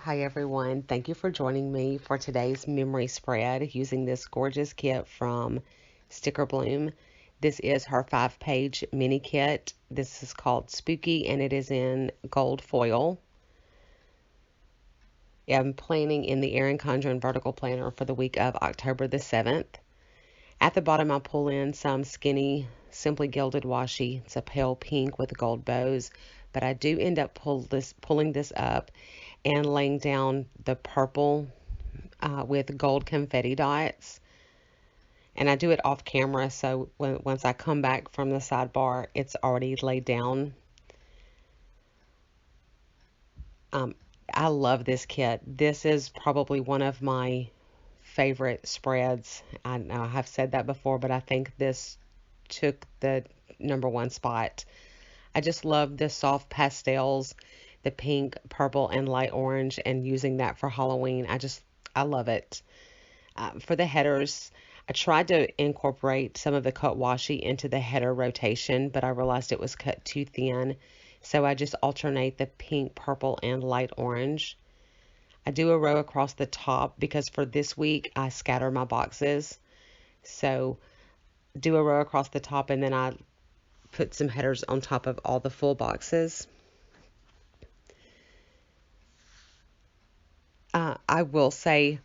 Hi everyone, thank you for joining me for today's memory spread using this gorgeous kit from Sticker Bloom. This is her 5-page mini kit. This is called Spooky and it is in gold foil. I'm planning in the Erin Condren vertical planner for the week of October the 7th. At the bottom I pull in some skinny Simply Gilded washi. It's a pale pink with gold bows, but I do end up pulling this up and laying down the purple with gold confetti dots. And I do it off camera, so once I come back from the sidebar, it's already laid down. I love this kit. This is probably one of my favorite spreads. I know I have said that before, but I think this took the #1 spot. I just love the soft pastels, the pink, purple, and light orange, and using that for Halloween. I love it. For the headers, I tried to incorporate some of the cut washi into the header rotation, but I realized it was cut too thin. So I just alternate the pink, purple, and light orange. I do a row across the top because for this week I scatter my boxes. So do a row across the top and then I put some headers on top of all the full boxes. I will say,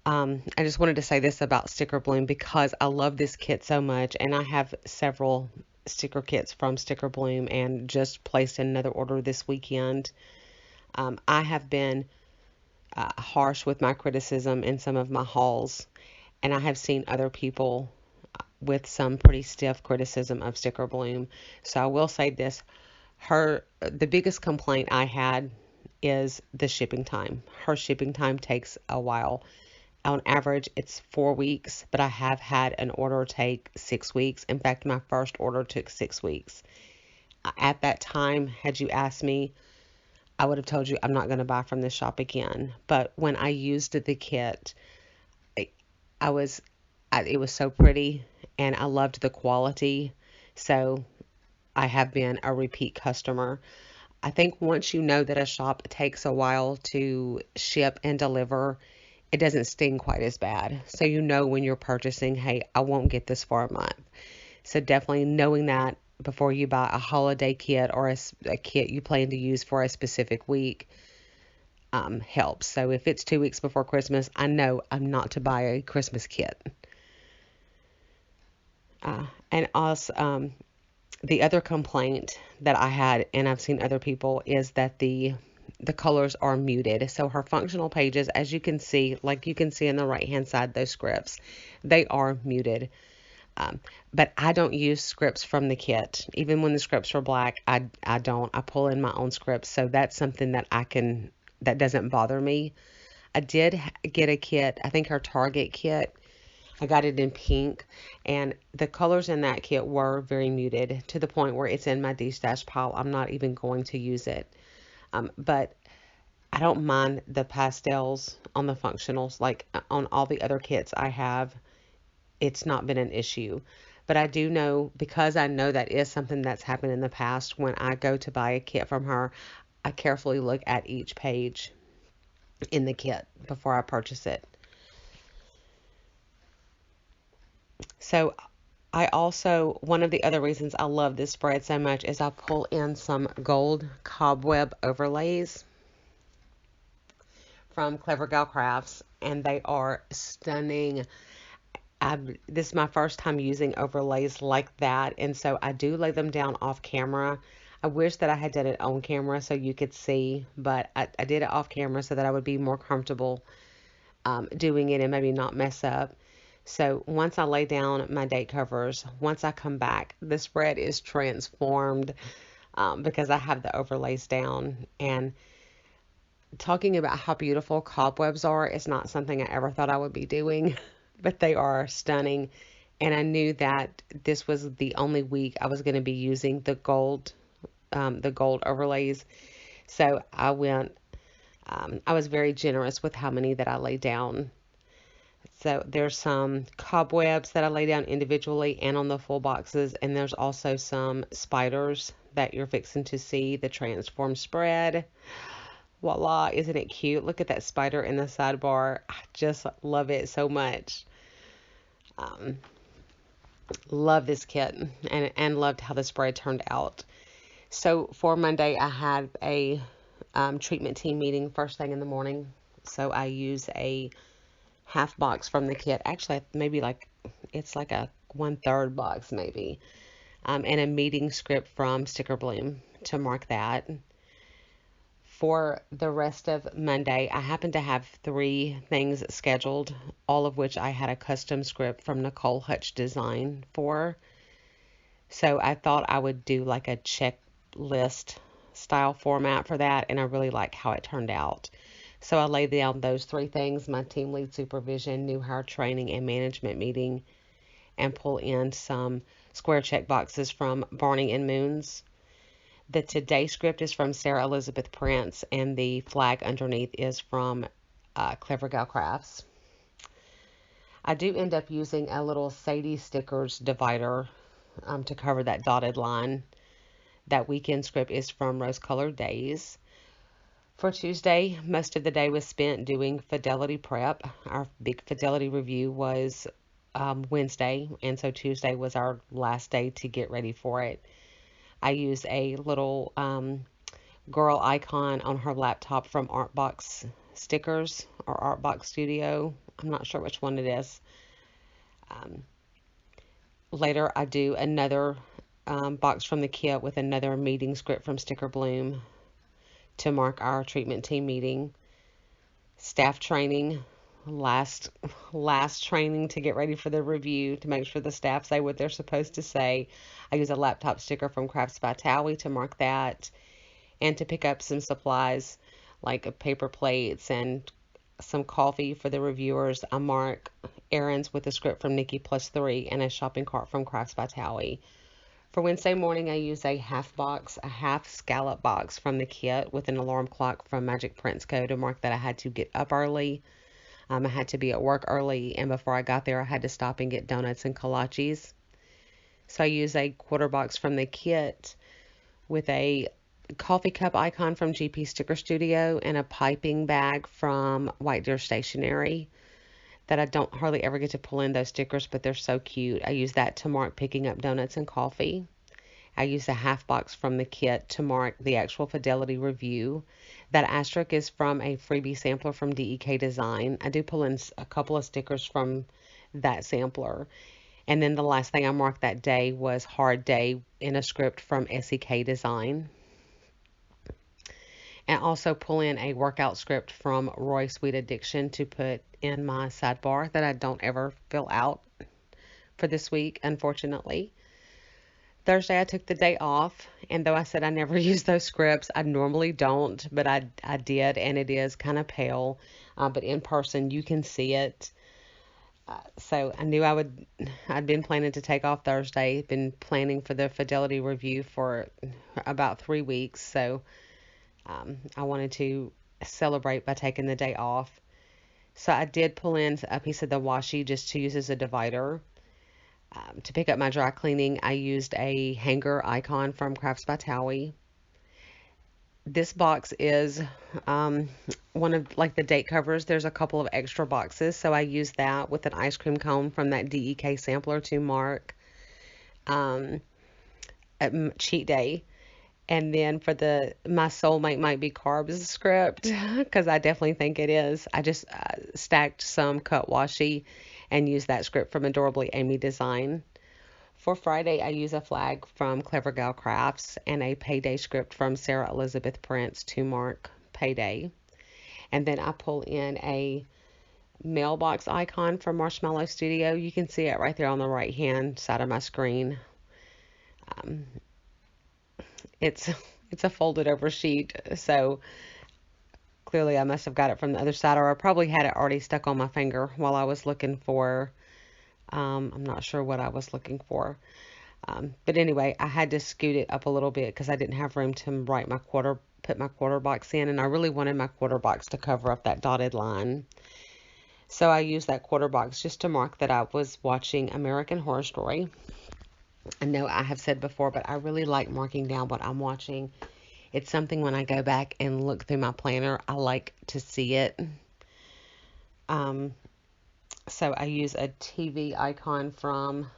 I just wanted to say this about Sticker Bloom because I love this kit so much, and I have several sticker kits from Sticker Bloom and just placed another order this weekend. I have been harsh with my criticism in some of my hauls, and I have seen other people with some pretty stiff criticism of Sticker Bloom. So I will say this, the biggest complaint I had is the shipping time. Her shipping time takes a while. On average, it's 4 weeks, but I have had an order take 6 weeks. In fact, my first order took 6 weeks. At that time, had you asked me, I would have told you I'm not going to buy from this shop again. But when I used the kit, I was, it was so pretty and I loved the quality. So I have been a repeat customer. I think once you know that a shop takes a while to ship and deliver, it doesn't sting quite as bad. So you know when you're purchasing, hey, I won't get this for a month. So definitely knowing that before you buy a holiday kit or a kit you plan to use for a specific week helps. So if it's 2 weeks before Christmas, I know I'm not to buy a Christmas kit. And also, the other complaint that I had, and I've seen other people, is that the colors are muted. So her functional pages, as you can see, like you can see on the right hand side, those scripts, they are muted. But I don't use scripts from the kit. Even when the scripts are black, I don't. I pull in my own scripts. So that's something that that doesn't bother me. I did get a kit, I think her Target kit. I got it in pink, and the colors in that kit were very muted to the point where it's in my de-stash pile. I'm not even going to use it. But I don't mind the pastels on the functionals. Like on all the other kits I have, it's not been an issue. But I do know, because I know that is something that's happened in the past, when I go to buy a kit from her, I carefully look at each page in the kit before I purchase it. So I also, one of the other reasons I love this spread so much is I pull in some gold cobweb overlays from Clever Gal Crafts, and they are stunning. This is my first time using overlays like that, and so I do lay them down off camera. I wish that I had done it on camera so you could see, but I did it off camera so that I would be more comfortable doing it and maybe not mess up. So once I lay down my date covers, once I come back, the spread is transformed because I have the overlays down. And talking about how beautiful cobwebs are is not something I ever thought I would be doing, but they are stunning. And I knew that this was the only week I was going to be using the gold overlays. So I was very generous with how many that I laid down. So there's some cobwebs that I lay down individually and on the full boxes, and there's also some spiders that you're fixing to see, the transform spread. Voila, isn't it cute? Look at that spider in the sidebar. I just love it so much. Um, love this kit and loved how the spread turned out. So for Monday, I had a treatment team meeting first thing in the morning. So I use a half box from the kit. Actually, maybe like it's like a 1/3 box maybe, and a meeting script from Sticker Bloom to mark that. For the rest of Monday, I happen to have 3 things scheduled, all of which I had a custom script from Nicole Hutch Design for. So I thought I would do like a checklist style format for that, and I really like how it turned out. So I laid down those 3 things, my team lead supervision, new hire training, and management meeting, and pull in some square check boxes from Barney and Moons. The today script is from Sarah Elizabeth Prints, and the flag underneath is from Clever Gal Crafts. I do end up using a little Sadie Stickers divider to cover that dotted line. That weekend script is from Rose Colored Daze. For Tuesday, most of the day was spent doing fidelity prep. Our big fidelity review was Wednesday, and so Tuesday was our last day to get ready for it. I used a little girl icon on her laptop from Artbox Stickers or Artbox Studio. I'm not sure which one it is. Later, I do another box from the kit with another meeting script from Sticker Bloom to mark our treatment team meeting. Staff training, last training to get ready for the review to make sure the staff say what they're supposed to say. I use a laptop sticker from Crafts by Thaowie to mark that, and to pick up some supplies like paper plates and some coffee for the reviewers. I mark errands with a script from Nikki +3 and a shopping cart from Crafts by Thaowie. For Wednesday morning, I use a half scallop box from the kit with an alarm clock from Magic Prints Co. to mark that I had to get up early. I had to be at work early, and before I got there, I had to stop and get donuts and kolaches. So I use a quarter box from the kit with a coffee cup icon from GP Sticker Studio and a piping bag from White Deer Stationery that I don't hardly ever get to pull in those stickers, but they're so cute. I use that to mark picking up donuts and coffee. I use a half box from the kit to mark the actual fidelity review. That asterisk is from a freebie sampler from DEK Design. I do pull in a couple of stickers from that sampler. And then the last thing I marked that day was Hard Day in a script from SEK Design. And also pull in a workout script from Roy Sweet Addiction to put in my sidebar that I don't ever fill out for this week, unfortunately. Thursday, I took the day off, and though I said I never use those scripts, I normally don't, but I did, and it is kind of pale, but in person, you can see it. So I knew I'd been planning to take off Thursday, been planning for the fidelity review for about 3 weeks, so I wanted to celebrate by taking the day off. So I did pull in a piece of the washi just to use as a divider. To pick up my dry cleaning, I used a hanger icon from Crafts by Thaowie. This box is one of like the date covers. There's a couple of extra boxes, so I used that with an ice cream cone from that DEK sampler to mark cheat day. And then for my soulmate might be carbs script, because I definitely think it is. I just stacked some cut washi and used that script from Adorably Amy Designs. For Friday, I use a flag from Clever Gal Crafts and a payday script from Sara Elizabeth Prints to mark payday. And then I pull in a mailbox icon from Marshmallow Studio. You can see it right there on the right hand side of my screen. It's a folded over sheet, so clearly I must have got it from the other side, or I probably had it already stuck on my finger while I was looking for, I'm not sure what I was looking for. But anyway, I had to scoot it up a little bit because I didn't have room to put my quarter box in, and I really wanted my quarter box to cover up that dotted line. So I used that quarter box just to mark that I was watching American Horror Story. I know I have said before, but I really like marking down what I'm watching. It's something when I go back and look through my planner, I like to see it. Um, so I use a TV icon from,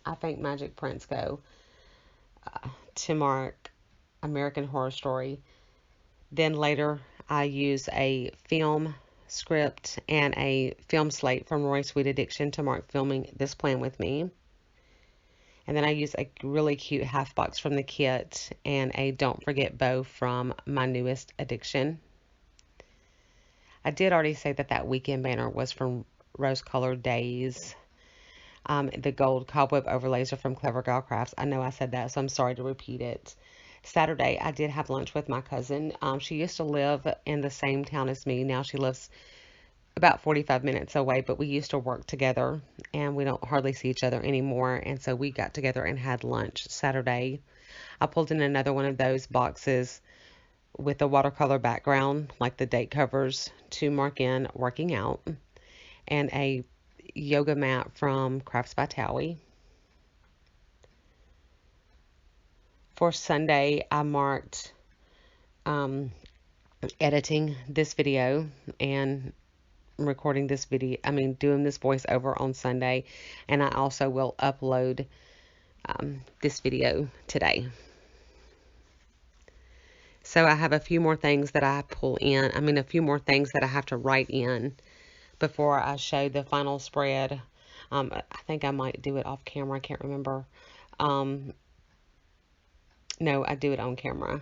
I think, Magic Prints Co. To mark American Horror Story. Then later I use a film script and a film slate from Rory Sweet Addiction to mark filming this plan with me. And then I use a really cute half box from the kit and a don't forget bow from my newest addiction. I did already say that that weekend banner was from Rose Colored Daze. The gold cobweb overlays are from Clever Gal Crafts. I know I said that, so I'm sorry to repeat it. Saturday, I did have lunch with my cousin. She used to live in the same town as me. Now she lives about 45 minutes away, but we used to work together and we don't hardly see each other anymore. And so we got together and had lunch Saturday. I pulled in another one of those boxes with a watercolor background, like the date covers, to mark in working out, and a yoga mat from Crafts by Thaowie. For Sunday, I marked editing this video and recording this video, doing this voiceover on Sunday, and I also will upload this video today. So I have a few more things that I pull in, a few more things that I have to write in before I show the final spread. I think I might do it off camera, I can't remember. No, I do it on camera.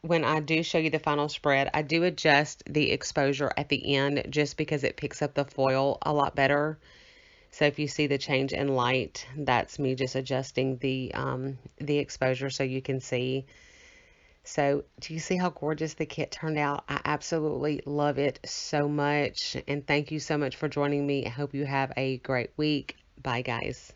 When I do show you the final spread, I do adjust the exposure at the end just because it picks up the foil a lot better. So if you see the change in light, that's me just adjusting the exposure so you can see. So do you see how gorgeous the kit turned out? I absolutely love it so much. And thank you so much for joining me. I hope you have a great week. Bye, guys.